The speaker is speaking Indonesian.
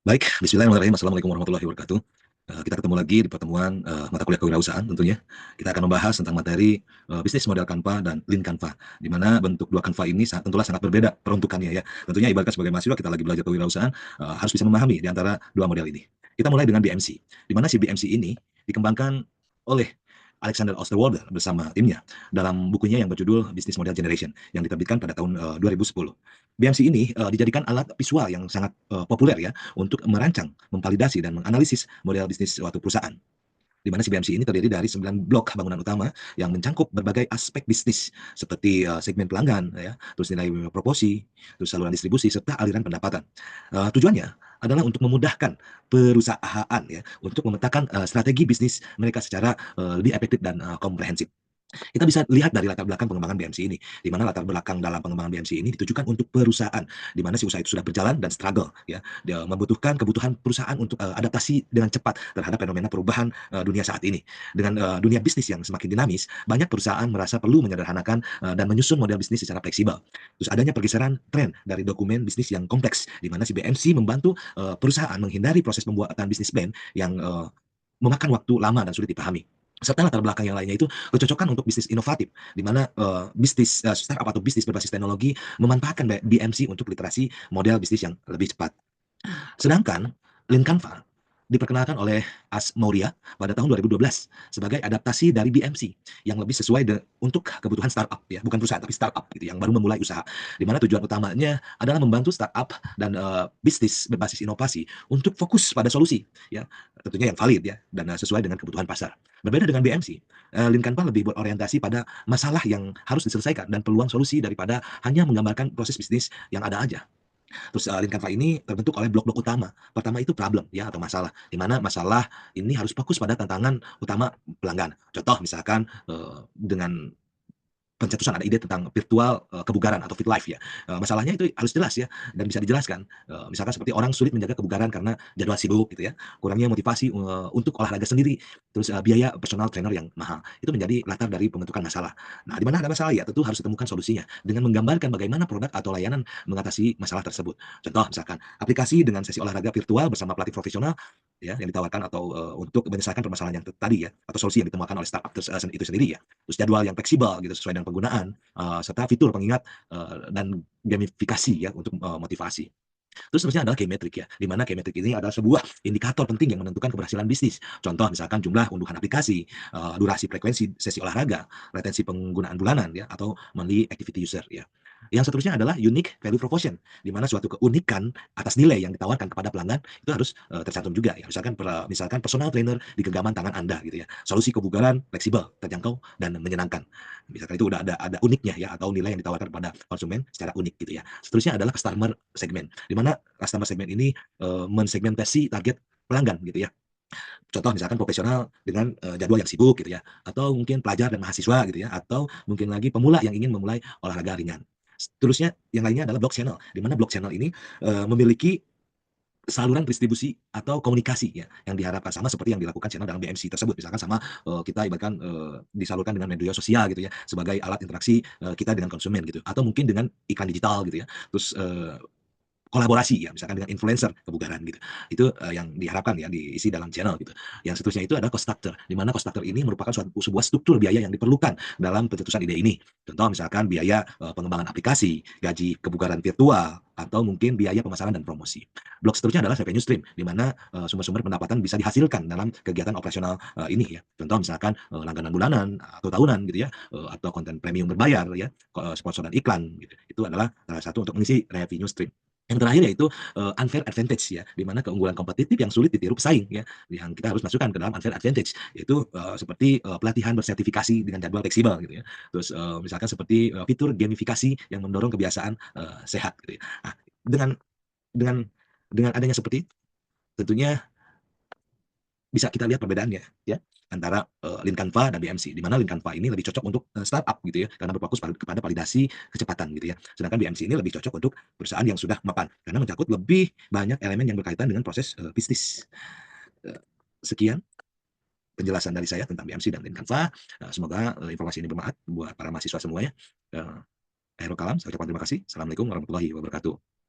Baik, bismillahirrahmanirrahim. Assalamualaikum warahmatullahi wabarakatuh. Kita ketemu lagi di pertemuan mata kuliah kewirausahaan tentunya. Kita akan membahas tentang materi bisnis model Canva dan Lean Canva, di mana bentuk dua Canva ini tentulah sangat berbeda peruntukannya ya. Tentunya ibaratkan sebagai mahasiswa kita lagi belajar kewirausahaan harus bisa memahami di antara dua model ini. Kita mulai dengan BMC, di mana si BMC ini dikembangkan oleh Alexander Osterwalder bersama timnya dalam bukunya yang berjudul Business Model Generation yang diterbitkan pada tahun 2010. BMC ini dijadikan alat visual yang sangat populer ya untuk merancang, memvalidasi dan menganalisis model bisnis suatu perusahaan. Di mana si BMC ini terdiri dari 9 blok bangunan utama yang mencangkup berbagai aspek bisnis seperti segmen pelanggan ya, terus nilai proporsi, terus saluran distribusi serta aliran pendapatan. Tujuannya adalah untuk memudahkan perusahaan ya untuk memetakan strategi bisnis mereka secara lebih efektif dan komprehensif. Kita bisa lihat dari latar belakang pengembangan BMC ini, di mana latar belakang dalam pengembangan BMC ini ditujukan untuk perusahaan, di mana si usaha itu sudah berjalan dan struggle, ya. Dia membutuhkan kebutuhan perusahaan untuk adaptasi dengan cepat terhadap fenomena perubahan dunia saat ini. Dengan dunia bisnis yang semakin dinamis, banyak perusahaan merasa perlu menyederhanakan dan menyusun model bisnis secara fleksibel. Terus adanya pergeseran tren dari dokumen bisnis yang kompleks, di mana si BMC membantu perusahaan menghindari proses pembuatan bisnis plan yang memakan waktu lama dan sulit dipahami. Serta latar belakang yang lainnya itu kecocokan untuk bisnis inovatif, di mana bisnis startup atau bisnis berbasis teknologi memanfaatkan BMC untuk literasi model bisnis yang lebih cepat. Sedangkan Lean Canva diperkenalkan oleh As Maurya pada tahun 2012 sebagai adaptasi dari BMC yang lebih sesuai untuk kebutuhan startup ya, bukan perusahaan tapi startup gitu yang baru memulai usaha. Di mana tujuan utamanya adalah membantu startup dan bisnis berbasis inovasi untuk fokus pada solusi ya, tentunya yang valid ya dan sesuai dengan kebutuhan pasar. Berbeda dengan BMC, Lean Canva lebih berorientasi pada masalah yang harus diselesaikan dan peluang solusi daripada hanya menggambarkan proses bisnis yang ada aja. Terus Lean Canva ini terbentuk oleh blok-blok utama. Pertama itu problem ya atau masalah, di mana masalah ini harus fokus pada tantangan utama pelanggan. Contoh misalkan dengan pencetusan ada ide tentang virtual kebugaran atau fit life ya. Masalahnya itu harus jelas ya dan bisa dijelaskan. Misalkan seperti orang sulit menjaga kebugaran karena jadwal sibuk gitu ya, kurangnya motivasi untuk olahraga sendiri, terus biaya personal trainer yang mahal. Itu menjadi latar dari pembentukan masalah. Nah, di mana ada masalah ya tentu harus ditemukan solusinya dengan menggambarkan bagaimana produk atau layanan mengatasi masalah tersebut. Contoh misalkan aplikasi dengan sesi olahraga virtual bersama pelatih profesional ya yang ditawarkan atau untuk menyelesaikan permasalahan yang tadi ya atau solusi yang ditemukan oleh startup itu sendiri ya. Terus jadwal yang fleksibel gitu sesuai dengan penggunaan, serta fitur pengingat dan gamifikasi ya untuk motivasi. Terus seterusnya adalah key metric ya, di mana key metric ini adalah sebuah indikator penting yang menentukan keberhasilan bisnis. Contoh misalkan jumlah unduhan aplikasi, durasi frekuensi sesi olahraga, retensi penggunaan bulanan ya, atau monthly activity user ya. Yang seterusnya adalah unique value proposition, di mana suatu keunikan atas nilai yang ditawarkan kepada pelanggan itu harus tercantum juga ya. Misalkan personal trainer di genggaman tangan Anda gitu ya. Solusi kebugaran fleksibel, terjangkau dan menyenangkan. Misalkan itu udah ada uniknya ya atau nilai yang ditawarkan kepada konsumen secara unik gitu ya. Seterusnya adalah customer segment, di mana customer segment ini mensegmentasi target pelanggan gitu ya. Contoh misalkan profesional dengan jadwal yang sibuk gitu ya, atau mungkin pelajar dan mahasiswa gitu ya, atau mungkin lagi pemula yang ingin memulai olahraga ringan. Seterusnya yang lainnya adalah blog channel, di mana blog channel ini memiliki saluran distribusi atau komunikasi ya, yang diharapkan sama seperti yang dilakukan channel dalam BMC tersebut. Misalkan sama kita ibaratkan disalurkan dengan media sosial gitu ya, sebagai alat interaksi kita dengan konsumen gitu, atau mungkin dengan iklan digital gitu ya. Terus kolaborasi ya, misalkan dengan influencer kebugaran gitu. Itu yang diharapkan ya diisi dalam channel gitu. Yang seterusnya itu adalah cost structure, di mana cost structure ini merupakan sebuah struktur biaya yang diperlukan dalam pencetusan ide ini. Contoh misalkan biaya pengembangan aplikasi, gaji kebugaran virtual, atau mungkin biaya pemasaran dan promosi. Blok seterusnya adalah revenue stream, di mana sumber-sumber pendapatan bisa dihasilkan dalam kegiatan operasional ini ya. Contoh misalkan langganan bulanan atau tahunan gitu ya, atau konten premium berbayar ya, sponsor dan iklan gitu. Itu adalah salah satu untuk mengisi revenue stream. Yang terakhir yaitu unfair advantage ya, di mana keunggulan kompetitif yang sulit ditiru pesaing ya, yang kita harus masukkan ke dalam unfair advantage, yaitu seperti pelatihan bersertifikasi dengan jadwal fleksibel gitu ya. Terus misalkan seperti fitur gamifikasi yang mendorong kebiasaan sehat gitu ya. Nah, dengan dengan dengan adanya seperti itu, tentunya bisa kita lihat perbedaannya ya antara Lean Canva dan BMC, di mana Lean Canva ini lebih cocok untuk startup gitu ya karena berfokus kepada validasi kecepatan gitu ya. Sedangkan BMC ini lebih cocok untuk perusahaan yang sudah mapan karena mencakup lebih banyak elemen yang berkaitan dengan proses bisnis. Eh, Sekian penjelasan dari saya tentang BMC dan Lean Canva. Semoga informasi ini bermanfaat buat para mahasiswa semuanya. Akhirul kalam, saya ucapkan terima kasih. Assalamualaikum warahmatullahi wabarakatuh.